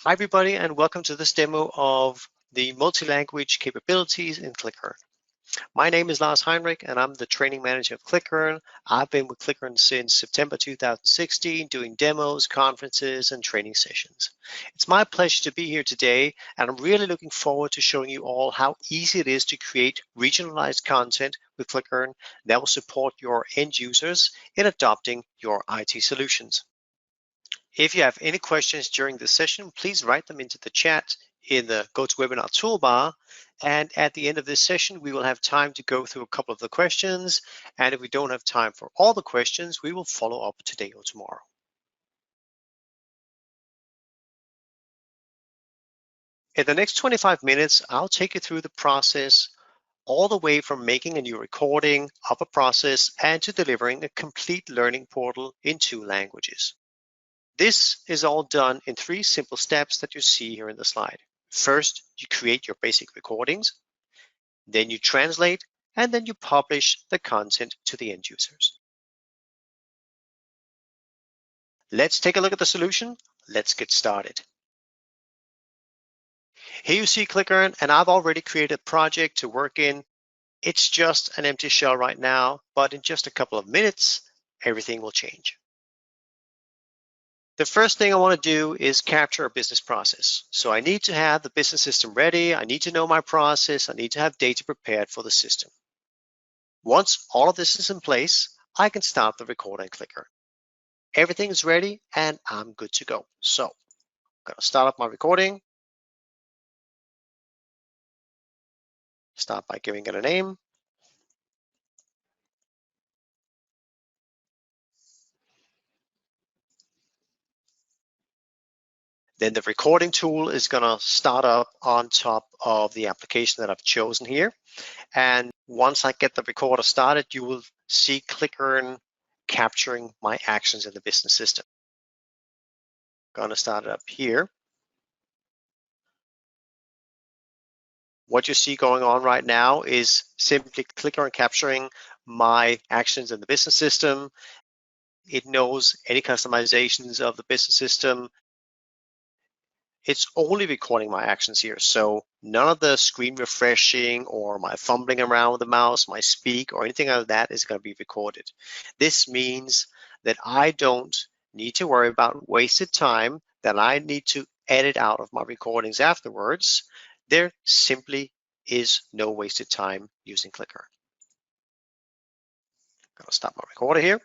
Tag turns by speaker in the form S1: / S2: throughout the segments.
S1: Hi everybody, and welcome to this demo of the multi-language capabilities in ClickLearn. My name is Lars, and I'm the training manager of ClickLearn. I've been with ClickLearn since September 2016, doing demos, conferences, and training sessions. It's my pleasure to be here today, and I'm really looking forward to showing you all how easy it is to create regionalized content with ClickLearn that will support your end users in adopting your IT solutions. If you have any questions during the session, please write them into the chat in the GoToWebinar toolbar. And at the end of this session, we will have time to go through a couple of the questions. And if we don't have time for all the questions, we will follow up today or tomorrow. In the next 25 minutes, I'll take you through the process all the way from making a new recording of a process and to delivering a complete learning portal in 2 languages. This is all done in 3 simple steps that you see here in the slide. First, you create your basic recordings, then you translate, and then you publish the content to the end users. Let's take a look at the solution. Let's get started. Here you see ClickLearn, and I've already created a project to work in. It's just an empty shell right now, but in just a couple of minutes, everything will change. The first thing I want to do is capture a business process. So I need to have the business system ready. I need to know my process. I need to have data prepared for the system. Once all of this is in place, I can start the recording clicker. Everything is ready and I'm good to go. So I'm going to start up my recording. Start by giving it a name. Then the recording tool is going to start up on top of the application that I've chosen here. And once I get the recorder started, you will see ClickLearn capturing my actions in the business system. I'm going to start it up here. What you see going on right now is simply ClickLearn capturing my actions in the business system. It knows any customizations of the business system. It's only recording my actions here. So none of the screen refreshing or my fumbling around with the mouse, my speak or anything like that is going to be recorded. This means that I don't need to worry about wasted time that I need to edit out of my recordings afterwards. There simply is no wasted time using ClickLearn. I'm going to stop my recorder here.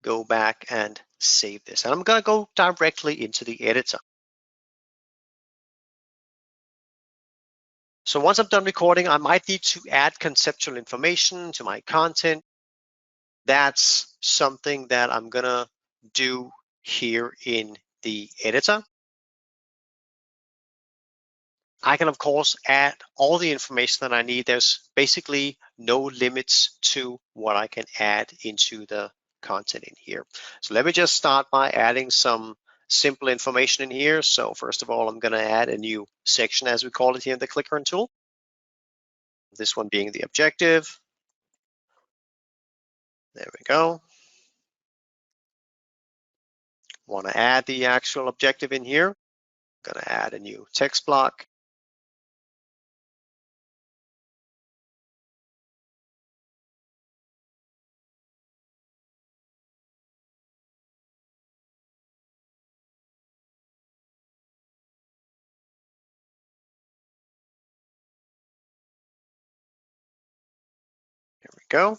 S1: Go back and save this. And I'm going to go directly into the editor. So once I'm done recording, I might need to add conceptual information to my content. That's something that I'm going to do here in the editor. I can, of course, add all the information that I need. There's basically no limits to what I can add into the content in here. So let me just start by adding some simple information in here. So first of all, I'm going to add a new section, as we call it here in the ClickLearn tool. This one being the objective. There we go. Want to add the actual objective in here. I'm going to add a new text block. Here we go.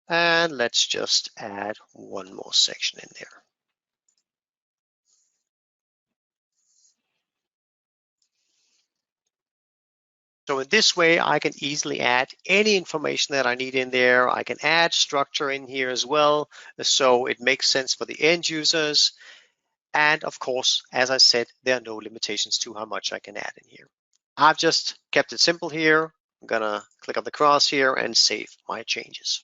S1: And let's just add one more section in there. So in this way, I can easily add any information that I need in there. I can add structure in here as well, so it makes sense for the end users. And of course, as I said, there are no limitations to how much I can add in here. I've just kept it simple here. I'm gonna click on the cross here and save my changes.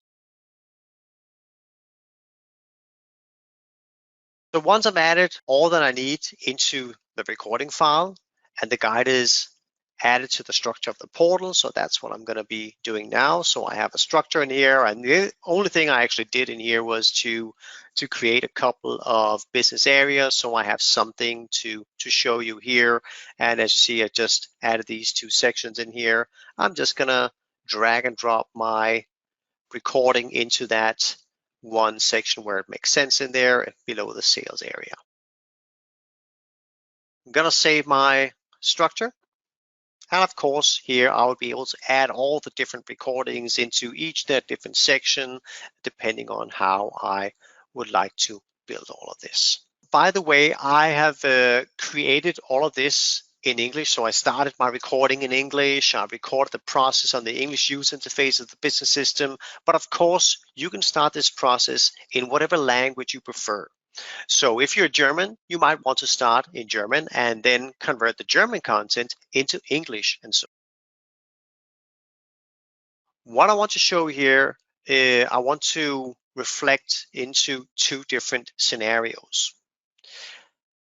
S1: So once I've added all that I need into the recording file, and the guide is added to the structure of the portal. So that's what I'm going to be doing now. So I have a structure in here, and the only thing I actually did in here was to create a couple of business areas. So I have something to show you here. And as you see, I just added these two sections in here. I'm just going to drag and drop my recording into that one section where it makes sense in there below the sales area. I'm going to save my structure. And of course, here I will be able to add all the different recordings into each that different section, depending on how I would like to build all of this. By the way, I have created all of this in English. So I started my recording in English. I recorded the process on the English user interface of the business system. But of course, you can start this process in whatever language you prefer. So if you're German, you might want to start in German and then convert the German content into English and so. What I want to show here, I want to reflect into two different scenarios.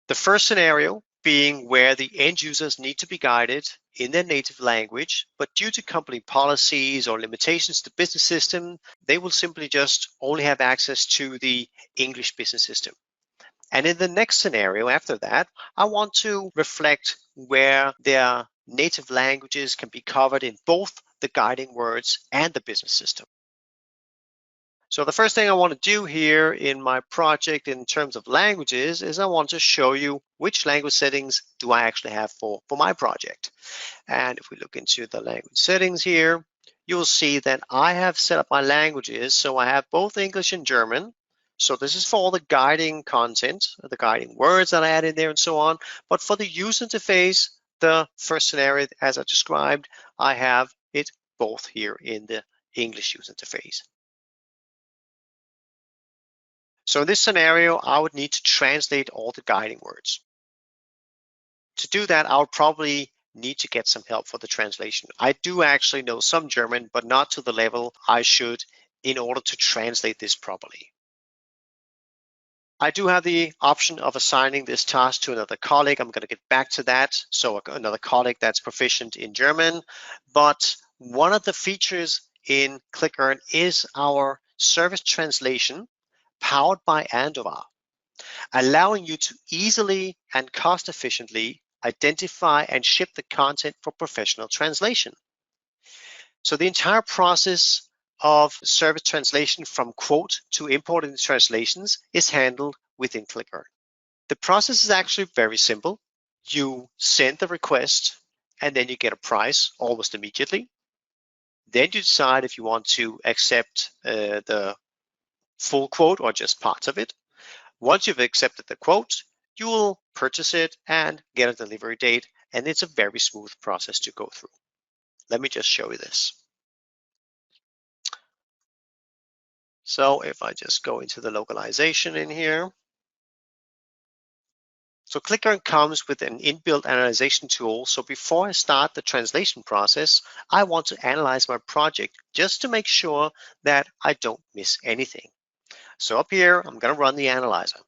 S1: The first scenario being where the end users need to be guided in their native language, but due to company policies or limitations to the business system, they will simply just only have access to the English business system. And in the next scenario after that, I want to reflect where their native languages can be covered in both the guiding words and the business system. So the first thing I want to do here in my project in terms of languages is I want to show you which language settings do I actually have for my project. And if we look into the language settings here, you'll see that I have set up my languages. So I have both English and German. So this is for all the guiding content, the guiding words that I add in there and so on. But for the user interface, the first scenario, as I described, I have it both here in the English user interface. So in this scenario, I would need to translate all the guiding words. To do that, I'll probably need to get some help for the translation. I do actually know some German, but not to the level I should in order to translate this properly. I do have the option of assigning this task to another colleague. I'm going to get back to that. So another colleague that's proficient in German. But one of the features in ClickLearn is our service translation powered by Andovar, allowing you to easily and cost efficiently identify and ship the content for professional translation. So the entire process of service translation from quote to importing the translations is handled within ClickLearn. The process is actually very simple. You send the request and then you get a price almost immediately. Then you decide if you want to accept the full quote or just parts of it. Once you've accepted the quote, you will purchase it and get a delivery date, and it's a very smooth process to go through. Let me just show you this. So if I just go into the localization in here. So ClickLearn comes with an inbuilt analyzation tool. So before I start the translation process, I want to analyze my project just to make sure that I don't miss anything. So up here, I'm going to run the analyzer.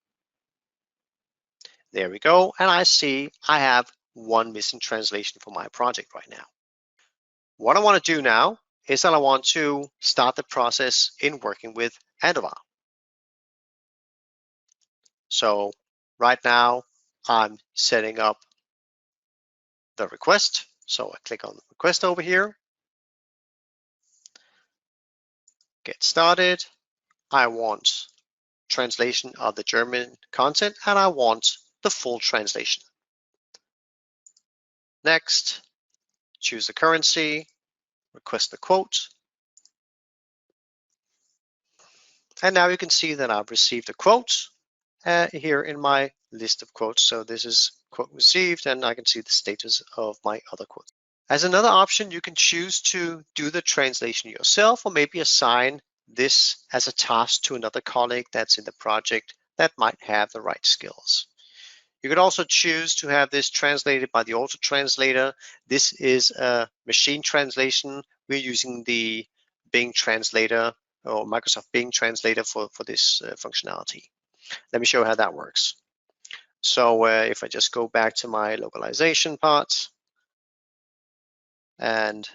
S1: There we go. And I see I have one missing translation for my project right now. What I want to do now is that I want to start the process in working with Andovar. So right now I'm setting up the request. So I click on the request over here, get started. I want translation of the German content and I want the full translation. Next, choose the currency, request the quote. And now you can see that I've received a quote here in my list of quotes. So this is quote received, and I can see the status of my other quotes. As another option, you can choose to do the translation yourself or maybe assign this as a task to another colleague that's in the project that might have the right skills. You could also choose to have this translated by the auto translator. This is a machine translation. We're using the Bing translator or Microsoft Bing translator for this functionality. Let me show you how that works. So if I just go back to my localization part, and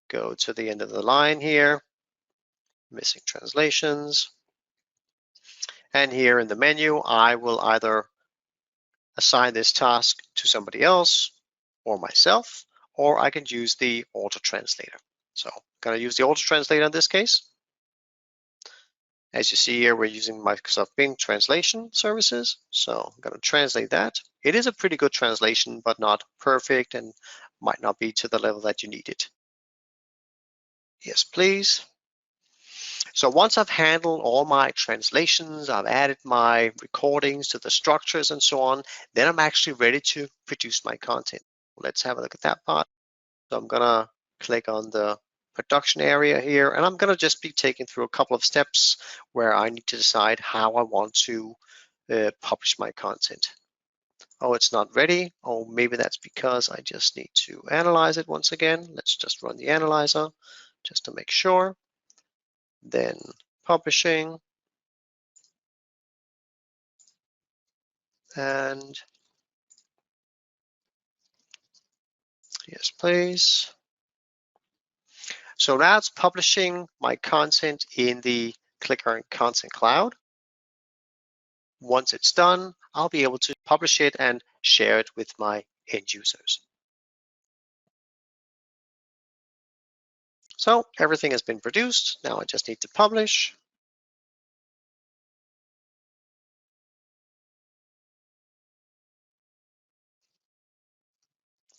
S1: go to the end of the line here, missing translations. And here in the menu, I will either assign this task to somebody else or myself, or I can use the auto translator. So I'm going to use the auto translator in this case. As you see here, we're using Microsoft Bing translation services. So I'm going to translate that. It is a pretty good translation, but not perfect and might not be to the level that you need it. Yes, please. So once I've handled all my translations, I've added my recordings to the structures and so on, then I'm actually ready to produce my content. Let's have a look at that part. So I'm gonna click on the production area here, and I'm gonna just be taking through a couple of steps where I need to decide how I want to publish my content. Oh, it's not ready. Oh, maybe that's because I just need to analyze it once again. Let's just run the analyzer just to make sure. Then publishing, and yes, please. So now it's publishing my content in the ClickLearn Content Cloud. Once it's done, I'll be able to publish it and share it with my end users. So everything has been produced. Now I just need to publish.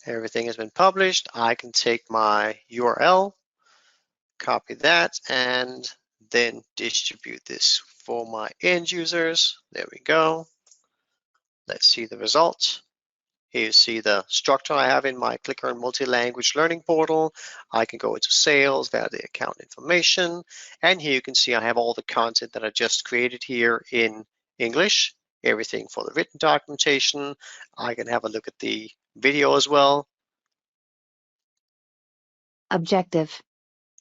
S1: Everything has been published. I can take my URL, copy that, and then distribute this for my end users. There we go. Let's see the results. Here you see the structure I have in my ClickLearn multi-language learning portal. I can go into sales, validate account information, and here you can see I have all the content that I just created here in English, everything for the written documentation. I can have a look at the video as well.
S2: Objective.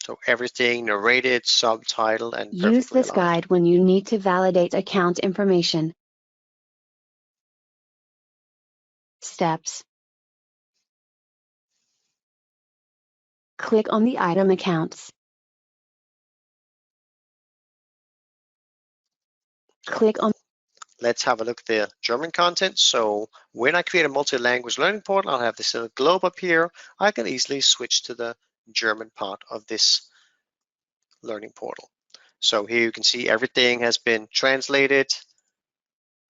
S1: So everything narrated, subtitled, and
S2: Use this
S1: aligned.
S2: guide when you need to validate account information. Steps. Click on the item accounts. Click on.
S1: Let's have a look at the German content. So when I create a multi-language learning portal, I'll have this little globe up here. I can easily switch to the German part of this learning portal. So here you can see everything has been translated.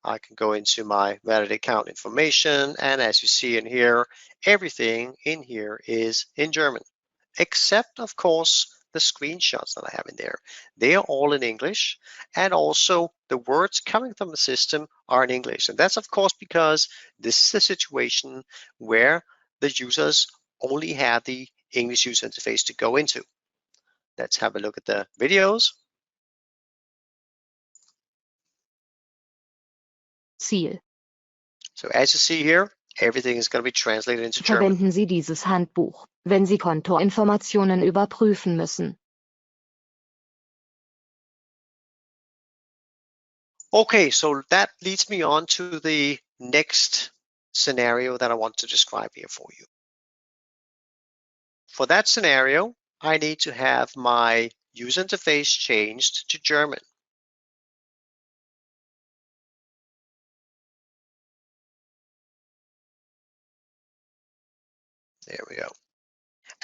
S1: I can go into my valid account information, and as you see in here, everything in here is in German, except of course the screenshots that I have in there. They are all in English, and also the words coming from the system are in English. And that's of course because this is a situation where the users only have the English user interface to go into. Let's have a look at the videos.
S2: Ziel.
S1: So as you see here, everything is going to be translated into German.
S2: Verwenden Sie dieses Handbuch, wenn Sie Kontoinformationen überprüfen müssen.
S1: Okay, so that leads me on to the next scenario that I want to describe here for you. For that scenario, I need to have my user interface changed to German. There we go.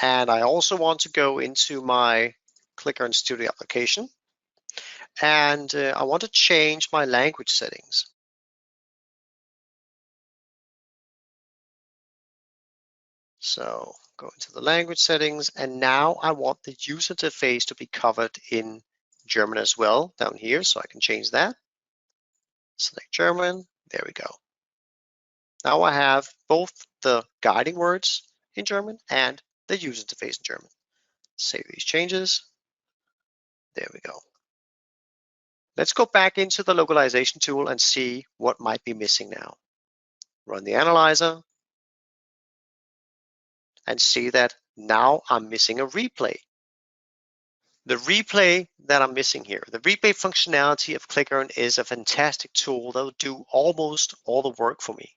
S1: And I also want to go into my ClickLearn Studio application, and I want to change my language settings. So go into the language settings, and now I want the user interface to be covered in German as well down here, so I can change that. Select German, there we go. Now I have both the guiding words in German and the user interface in German. Save these changes. There we go. Let's go back into the localization tool and see what might be missing now. Run the analyzer and see that now I'm missing a replay. The replay that I'm missing here, the replay functionality of ClickLearn is a fantastic tool that will do almost all the work for me.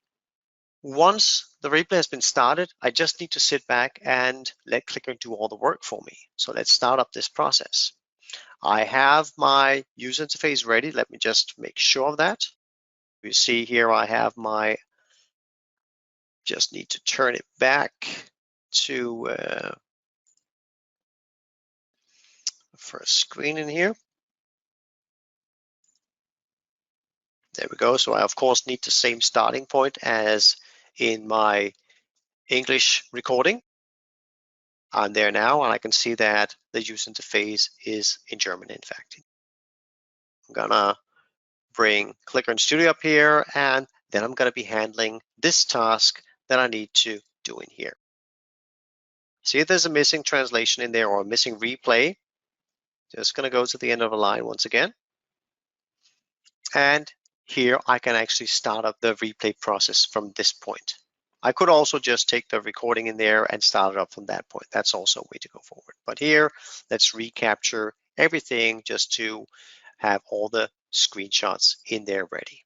S1: Once the replay has been started, I just need to sit back and let ClickLearn do all the work for me. So let's start up this process. I have my user interface ready. Let me just make sure of that. You see here I have my, just need to turn it back to the first screen in here. There we go. So I of course need the same starting point as in my English recording. I'm there now, and I can see that the user interface is in German, in fact. I'm gonna bring ClickLearn Studio up here, and then I'm gonna be handling this task that I need to do in here. See if there's a missing translation in there or a missing replay. Just gonna go to the end of the line once again. And here I can actually start up the replay process from this point. I could also just take the recording in there and start it up from that point. That's also a way to go forward. But here, let's recapture everything just to have all the screenshots in there ready.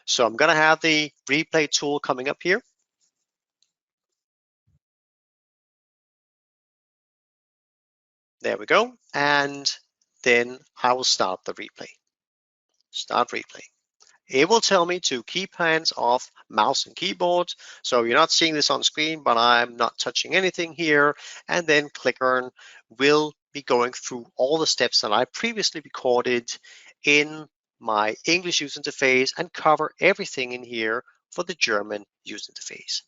S1: So I'm gonna have the replay tool coming up here. There we go. And then I will start the replay. Start replay. It will tell me to keep hands off mouse and keyboard. So you're not seeing this on screen, but I'm not touching anything here. And then ClickLearn will be going through all the steps that I previously recorded in my English user interface and cover everything in here for the German user interface.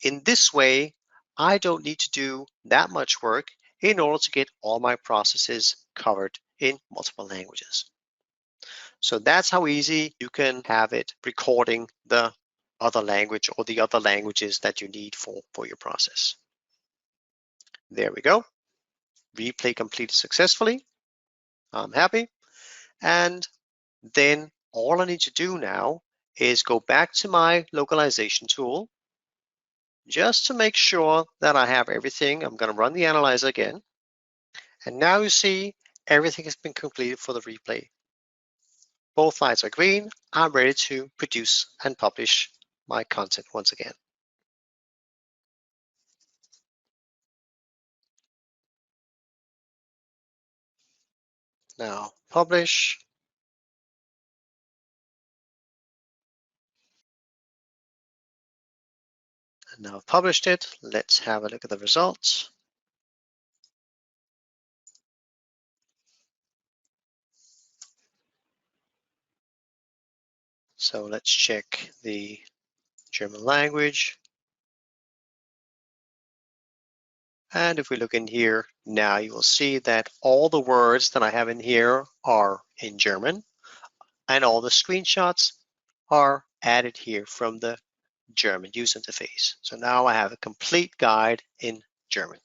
S1: In this way, I don't need to do that much work in order to get all my processes covered in multiple languages. So that's how easy you can have it recording the other language or the other languages that you need for your process. There we go. Replay completed successfully. I'm happy. And then all I need to do now is go back to my localization tool just to make sure that I have everything. I'm going to run the analyzer again. And now you see everything has been completed for the replay. Both lights are green. I'm ready to produce and publish my content once again. Now publish. And now I've published it. Let's have a look at the results. So let's check the German language. And if we look in here, now you will see that all the words that I have in here are in German, and all the screenshots are added here from the German user interface. So now I have a complete guide in German.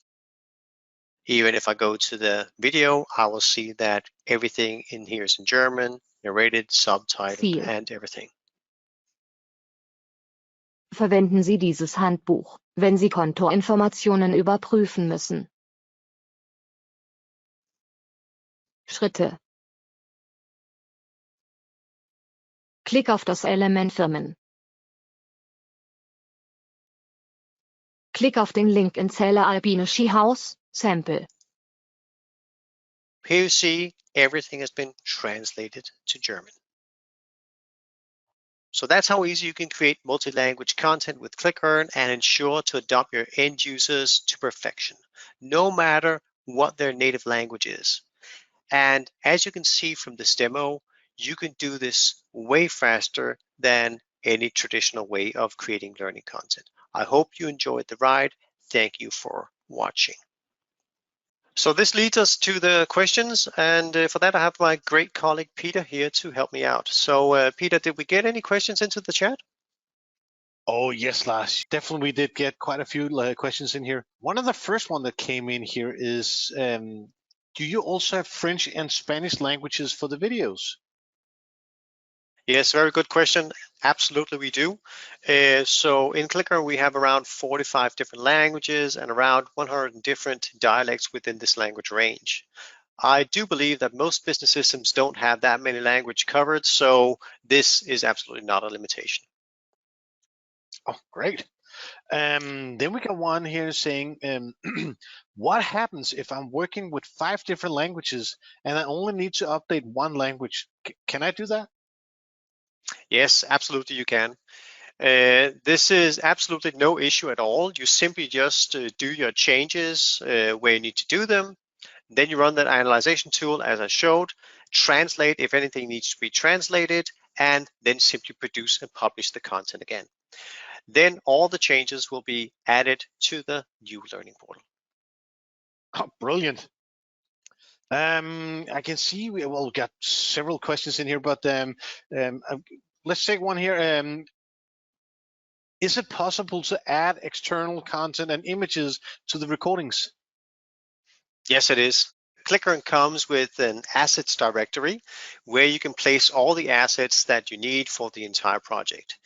S1: Even if I go to the video, I will see that everything in here is in German, narrated, subtitled, and everything.
S2: Verwenden Sie dieses Handbuch, wenn Sie Kontoinformationen überprüfen müssen. Schritte. Klick auf das Element Firmen. Klick auf den Link in Zelle Albinische Haus, Sample.
S1: Here you see everything has been translated to German. So that's how easy you can create multi-language content with ClickLearn and ensure to adopt your end users to perfection, no matter what their native language is. And as you can see from this demo, you can do this way faster than any traditional way of creating learning content. I hope you enjoyed the ride. Thank you for watching. So this leads us to the questions, and for that I have my great colleague Peter here to help me out. So Peter, did we get any questions into the chat?
S3: Oh yes, Lars. Definitely we did get quite a few questions in here. One of the first one that came in here is, do you also have French and Spanish languages for the videos?
S1: Yes, very good question. Absolutely, we do. So in ClickLearn, we have around 45 different languages and around 100 different dialects within this language range. I do believe that most business systems don't have that many language covered, so this is absolutely not a limitation.
S3: Oh, great. Then we got one here saying, what happens if I'm working with 5 different languages and I only need to update one language? Can I do that?
S1: Yes, absolutely you can. This is absolutely no issue at all. You simply just do your changes where you need to do them. Then you run that analyzation tool as I showed, translate if anything needs to be translated, and then simply produce and publish the content again. Then all the changes will be added to the new learning portal.
S3: Oh, brilliant. I can see we got several questions in here, but let's take one here. Is it possible to add external content and images to the recordings?
S1: Yes, it is. ClickLearn comes with an assets directory where you can place all the assets that you need for the entire project.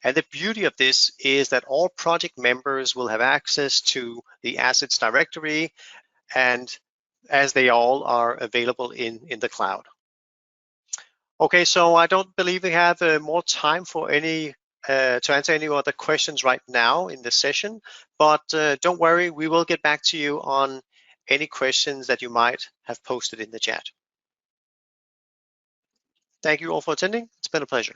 S1: And the beauty of this is that all project members will have access to the assets directory, and as they all are available in the cloud. Okay, so I don't believe we have more time for any to answer any other questions right now in the session, but don't worry, we will get back to you on any questions that you might have posted in the chat. Thank you all for attending. It's been a pleasure.